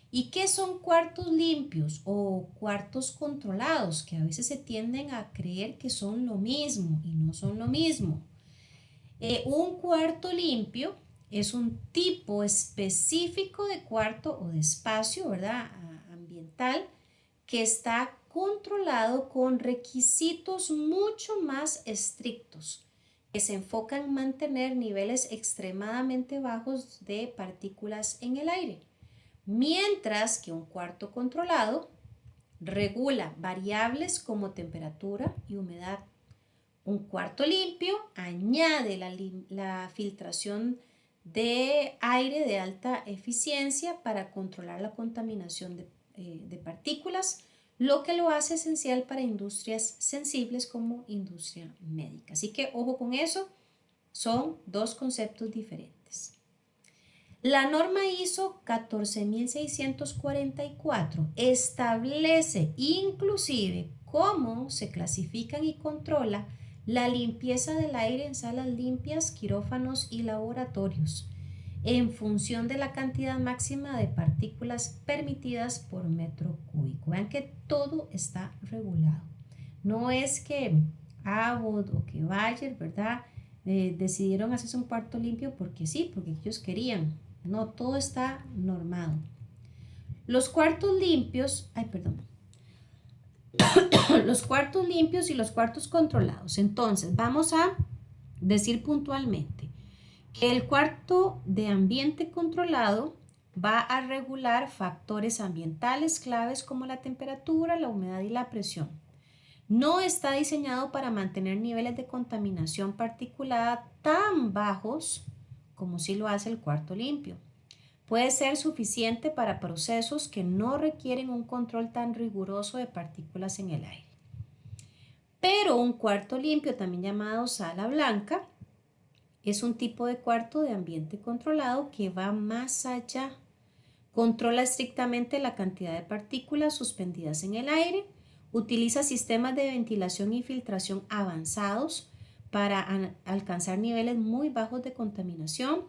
¿Y qué son cuartos limpios o cuartos controlados? Que a veces se tienden a creer que son lo mismo y no son lo mismo. Un cuarto limpio es un tipo específico de cuarto o de espacio, ¿verdad?, ambiental, que está controlado con requisitos mucho más estrictos, que se enfocan en mantener niveles extremadamente bajos de partículas en el aire, mientras que un cuarto controlado regula variables como temperatura y humedad. Un cuarto limpio añade la filtración de aire de alta eficiencia para controlar la contaminación de partículas, lo que lo hace esencial para industrias sensibles como industria médica. Así que ojo con eso, son 2 conceptos diferentes. La norma ISO 14644 establece inclusive cómo se clasifican y controla la limpieza del aire en salas limpias, quirófanos y laboratorios, en función de la cantidad máxima de partículas permitidas por metro cúbico. Vean que todo está regulado. No es que Abbott o que Bayer, ¿verdad?, decidieron hacerse un cuarto limpio porque sí, porque ellos querían. No, todo está normado. Los cuartos limpios, los cuartos limpios y los cuartos controlados. Entonces, vamos a decir puntualmente que el cuarto de ambiente controlado va a regular factores ambientales claves como la temperatura, la humedad y la presión. No está diseñado para mantener niveles de contaminación particulada tan bajos como si lo hace el cuarto limpio. Puede ser suficiente para procesos que no requieren un control tan riguroso de partículas en el aire. Pero un cuarto limpio, también llamado sala blanca, es un tipo de cuarto de ambiente controlado que va más allá. Controla estrictamente la cantidad de partículas suspendidas en el aire, utiliza sistemas de ventilación y filtración avanzados para alcanzar niveles muy bajos de contaminación.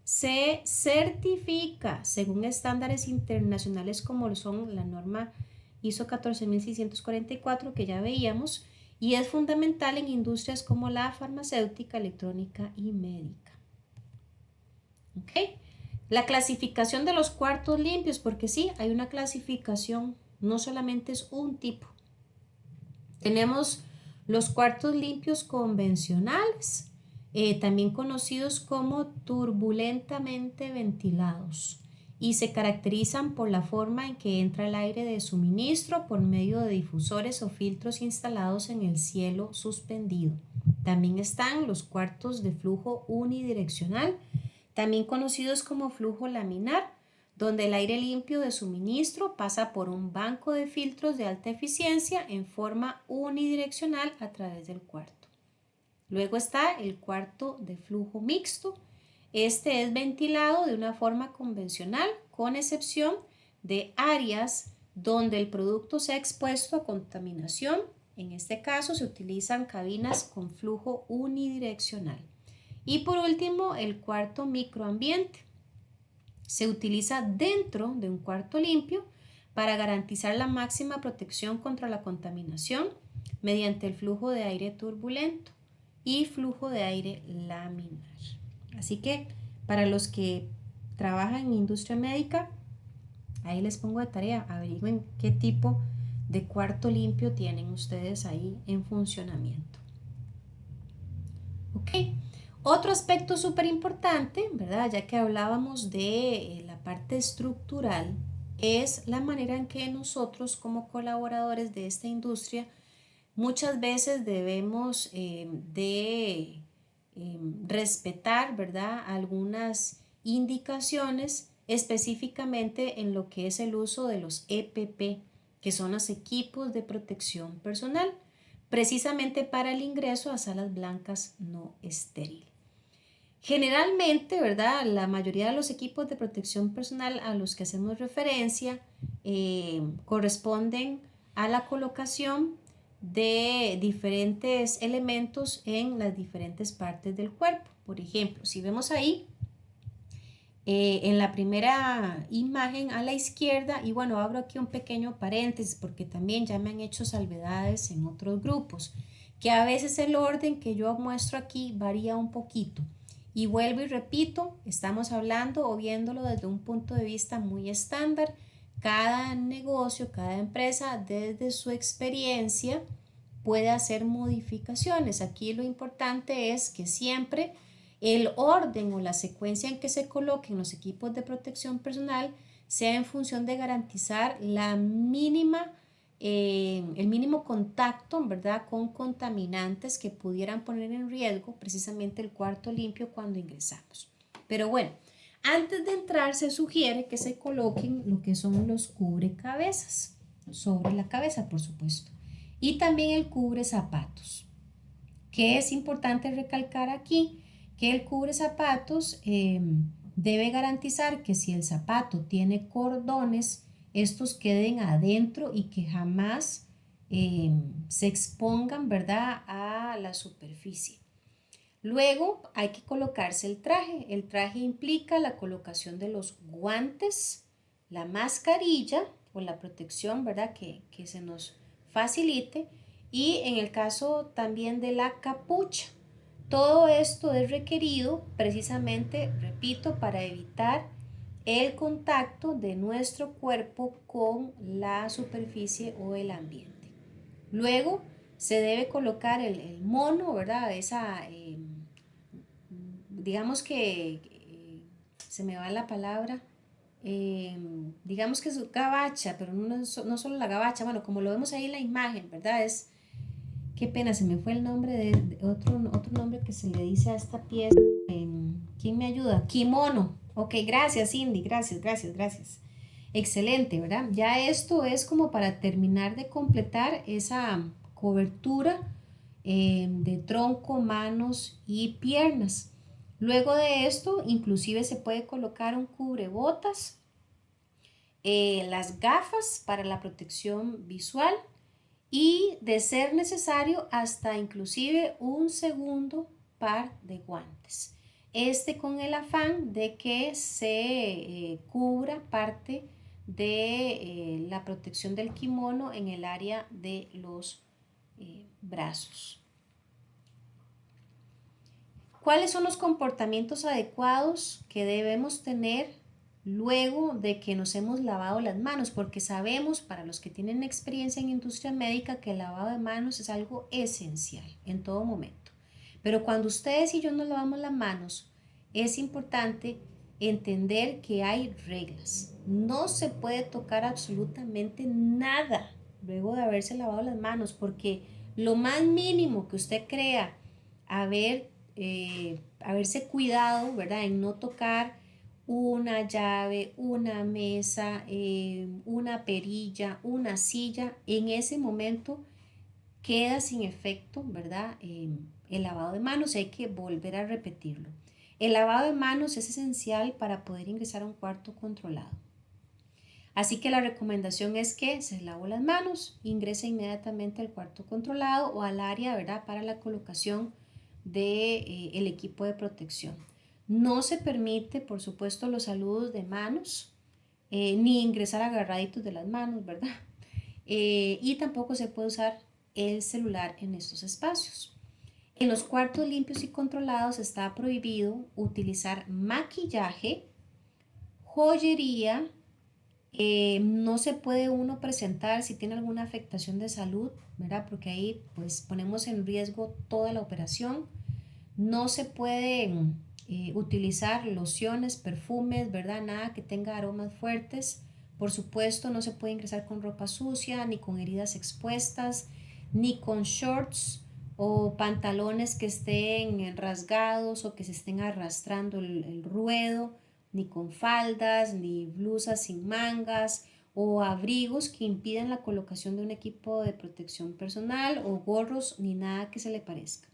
Se certifica según estándares internacionales como son la norma ISO 14644 que ya veíamos, y es fundamental en industrias como la farmacéutica, electrónica y médica. ¿Ok? La clasificación de los cuartos limpios, porque sí, hay una clasificación, no solamente es un tipo. Tenemos los cuartos limpios convencionales, también conocidos como turbulentamente ventilados, y se caracterizan por la forma en que entra el aire de suministro por medio de difusores o filtros instalados en el cielo suspendido. También están los cuartos de flujo unidireccional, también conocidos como flujo laminar, donde el aire limpio de suministro pasa por un banco de filtros de alta eficiencia en forma unidireccional a través del cuarto. Luego está el cuarto de flujo mixto. Este es ventilado de una forma convencional, con excepción de áreas donde el producto se ha expuesto a contaminación. En este caso se utilizan cabinas con flujo unidireccional. Y por último, el cuarto microambiente. Se utiliza dentro de un cuarto limpio para garantizar la máxima protección contra la contaminación mediante el flujo de aire turbulento y flujo de aire laminar. Así que para los que trabajan en industria médica, ahí les pongo de tarea, averigüen qué tipo de cuarto limpio tienen ustedes ahí en funcionamiento. ¿Ok? Otro aspecto súper importante, ¿verdad? Ya que hablábamos de la parte estructural, es la manera en que nosotros como colaboradores de esta industria muchas veces debemos de respetar, ¿verdad? Algunas indicaciones específicamente en lo que es el uso de los EPP, que son los equipos de protección personal, precisamente para el ingreso a salas blancas no estériles. Generalmente, ¿verdad? La mayoría de los equipos de protección personal a los que hacemos referencia corresponden a la colocación de diferentes elementos en las diferentes partes del cuerpo. Por ejemplo, si vemos ahí en la primera imagen a la izquierda, y bueno, abro aquí un pequeño paréntesis porque también ya me han hecho salvedades en otros grupos, que a veces el orden que yo muestro aquí varía un poquito. Y vuelvo y repito, estamos hablando o viéndolo desde un punto de vista muy estándar. Cada negocio, cada empresa, desde su experiencia, puede hacer modificaciones. Aquí lo importante es que siempre el orden o la secuencia en que se coloquen los equipos de protección personal sea en función de garantizar la mínima el mínimo contacto, ¿verdad?, con contaminantes que pudieran poner en riesgo precisamente el cuarto limpio cuando ingresamos. Pero bueno, antes de entrar se sugiere que se coloquen lo que son los cubrecabezas sobre la cabeza, por supuesto, y también el cubre zapatos, que es importante recalcar aquí que el cubre zapatos debe garantizar que si el zapato tiene cordones, estos queden adentro y que jamás se expongan, ¿verdad?, a la superficie. Luego hay que colocarse el traje. El traje implica la colocación de los guantes, la mascarilla o la protección, ¿verdad?, que se nos facilite, y en el caso también de la capucha. Todo esto es requerido precisamente, repito, para evitar el contacto de nuestro cuerpo con la superficie o el ambiente. Luego se debe colocar el mono, ¿verdad? Digamos que, se me va la palabra, digamos que es gabacha, pero no solo la gabacha, bueno, como lo vemos ahí en la imagen, ¿verdad? Qué pena, se me fue el nombre de otro nombre que se le dice a esta pieza. ¿Quién me ayuda? Kimono. Ok, gracias Cindy, gracias. Excelente, ¿verdad? Ya esto es como para terminar de completar esa cobertura de tronco, manos y piernas. Luego de esto, inclusive se puede colocar un cubrebotas, las gafas para la protección visual y, de ser necesario, hasta inclusive un segundo par de guantes. Con el afán de que se cubra parte de la protección del kimono en el área de los brazos. ¿Cuáles son los comportamientos adecuados que debemos tener luego de que nos hemos lavado las manos? Porque sabemos, para los que tienen experiencia en industria médica, que el lavado de manos es algo esencial en todo momento. Pero cuando ustedes y yo nos lavamos las manos, es importante entender que hay reglas. No se puede tocar absolutamente nada luego de haberse lavado las manos, porque lo más mínimo que usted crea haberse cuidado, ¿verdad? En no tocar una llave, una mesa, una perilla, una silla, en ese momento queda sin efecto, ¿verdad? El lavado de manos, hay que volver a repetirlo. El lavado de manos es esencial para poder ingresar a un cuarto controlado. Así que la recomendación es que se lavó las manos, ingrese inmediatamente al cuarto controlado o al área, ¿verdad?, para la colocación de el equipo de protección. No se permite, por supuesto, los saludos de manos, ni ingresar agarraditos de las manos, ¿verdad? Y tampoco se puede usar el celular en estos espacios. En los cuartos limpios y controlados está prohibido utilizar maquillaje, joyería. No se puede uno presentar si tiene alguna afectación de salud, ¿verdad? Porque ahí pues ponemos en riesgo toda la operación. No se pueden utilizar lociones, perfumes, ¿verdad? Nada que tenga aromas fuertes. Por supuesto, no se puede ingresar con ropa sucia, ni con heridas expuestas, ni con shorts o pantalones que estén rasgados o que se estén arrastrando el ruedo, ni con faldas, ni blusas sin mangas o abrigos que impidan la colocación de un equipo de protección personal o gorros, ni nada que se le parezca.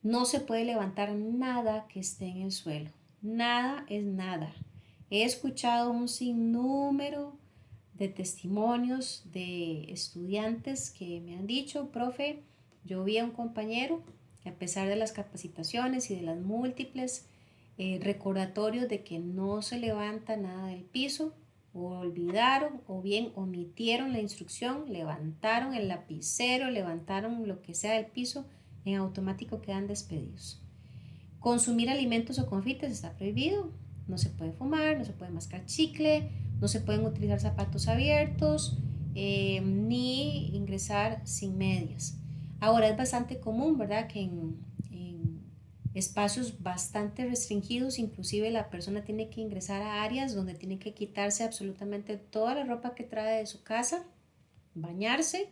No se puede levantar nada que esté en el suelo. Nada es nada. He escuchado un sinnúmero de testimonios de estudiantes que me han dicho: profe, yo vi a un compañero que, a pesar de las capacitaciones y de las múltiples recordatorios de que no se levanta nada del piso, o olvidaron o bien omitieron la instrucción, levantaron el lapicero, levantaron lo que sea del piso, en automático quedan despedidos. Consumir alimentos o confites está prohibido. No se puede fumar, no se puede mascar chicle, no se pueden utilizar zapatos abiertos, ni ingresar sin medias. Ahora es bastante común, ¿verdad?, que en espacios bastante restringidos, inclusive la persona tiene que ingresar a áreas donde tiene que quitarse absolutamente toda la ropa que trae de su casa, bañarse,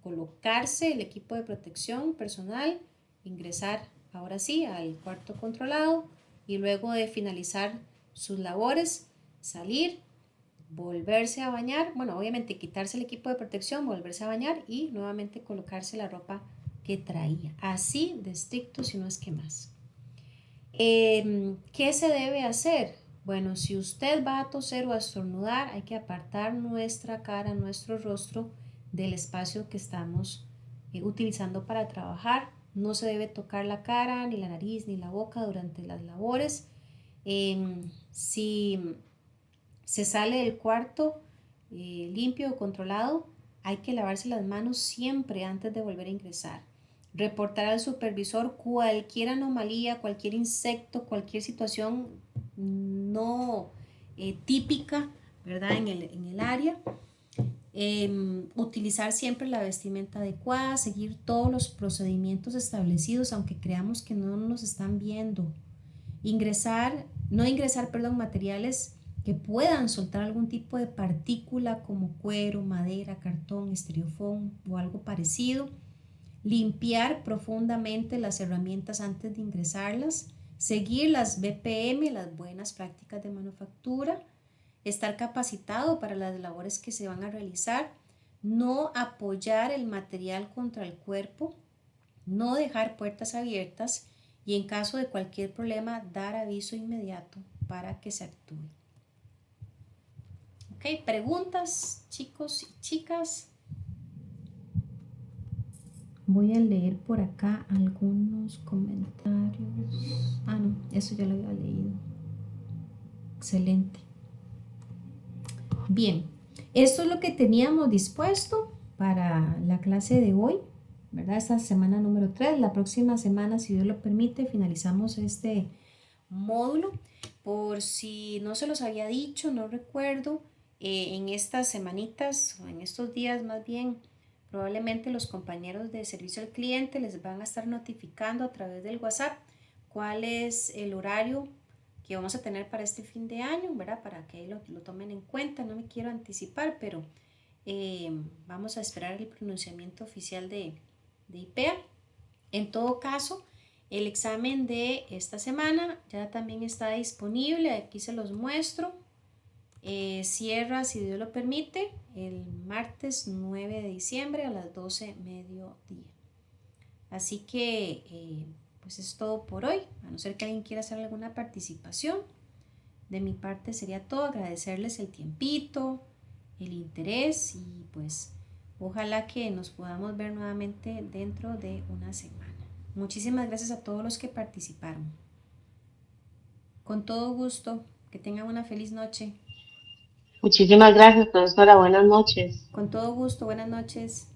colocarse el equipo de protección personal, ingresar ahora sí al cuarto controlado y, luego de finalizar sus labores, salir, volverse a bañar, bueno, obviamente quitarse el equipo de protección, volverse a bañar y nuevamente colocarse la ropa que traía. Así de estricto, si no es que más. ¿Qué se debe hacer? Bueno, si usted va a toser o a estornudar, hay que apartar nuestra cara, nuestro rostro del espacio que estamos utilizando para trabajar. No se debe tocar la cara, ni la nariz, ni la boca durante las labores. Si se sale del cuarto limpio o controlado, hay que lavarse las manos siempre antes de volver a ingresar. Reportar al supervisor cualquier anomalía, cualquier insecto, cualquier situación no típica, ¿verdad?, en el área. Utilizar siempre la vestimenta adecuada, seguir todos los procedimientos establecidos, aunque creamos que no nos están viendo. No ingresar, materiales que puedan soltar algún tipo de partícula como cuero, madera, cartón, estirofoam o algo parecido. Limpiar profundamente las herramientas antes de ingresarlas. Seguir las BPM, las buenas prácticas de manufactura. Estar capacitado para las labores que se van a realizar. No apoyar el material contra el cuerpo. No dejar puertas abiertas. Y en caso de cualquier problema, dar aviso inmediato para que se actúe. Ok, preguntas, chicos y chicas. Voy a leer por acá algunos comentarios. Ah, no, eso ya lo había leído. Excelente. Bien, esto es lo que teníamos dispuesto para la clase de hoy, ¿verdad? Esta semana número 3. La próxima semana, si Dios lo permite, finalizamos este módulo. Por si no se los había dicho, no recuerdo, en estas semanitas o en estos días más bien, probablemente los compañeros de servicio al cliente les van a estar notificando a través del WhatsApp cuál es el horario que vamos a tener para este fin de año, ¿verdad? Para que lo tomen en cuenta. No me quiero anticipar, pero vamos a esperar el pronunciamiento oficial de IPEA. En todo caso, el examen de esta semana ya también está disponible, aquí se los muestro. Cierra, si Dios lo permite, el martes 9 de diciembre a las 12 mediodía. Así que pues es todo por hoy, a no ser que alguien quiera hacer alguna participación. De mi parte sería todo, agradecerles el tiempito, el interés y pues ojalá que nos podamos ver nuevamente dentro de una semana. Muchísimas gracias a todos los que participaron. Con todo gusto, que tengan una feliz noche. Muchísimas gracias, profesora. Buenas noches. Con todo gusto, buenas noches.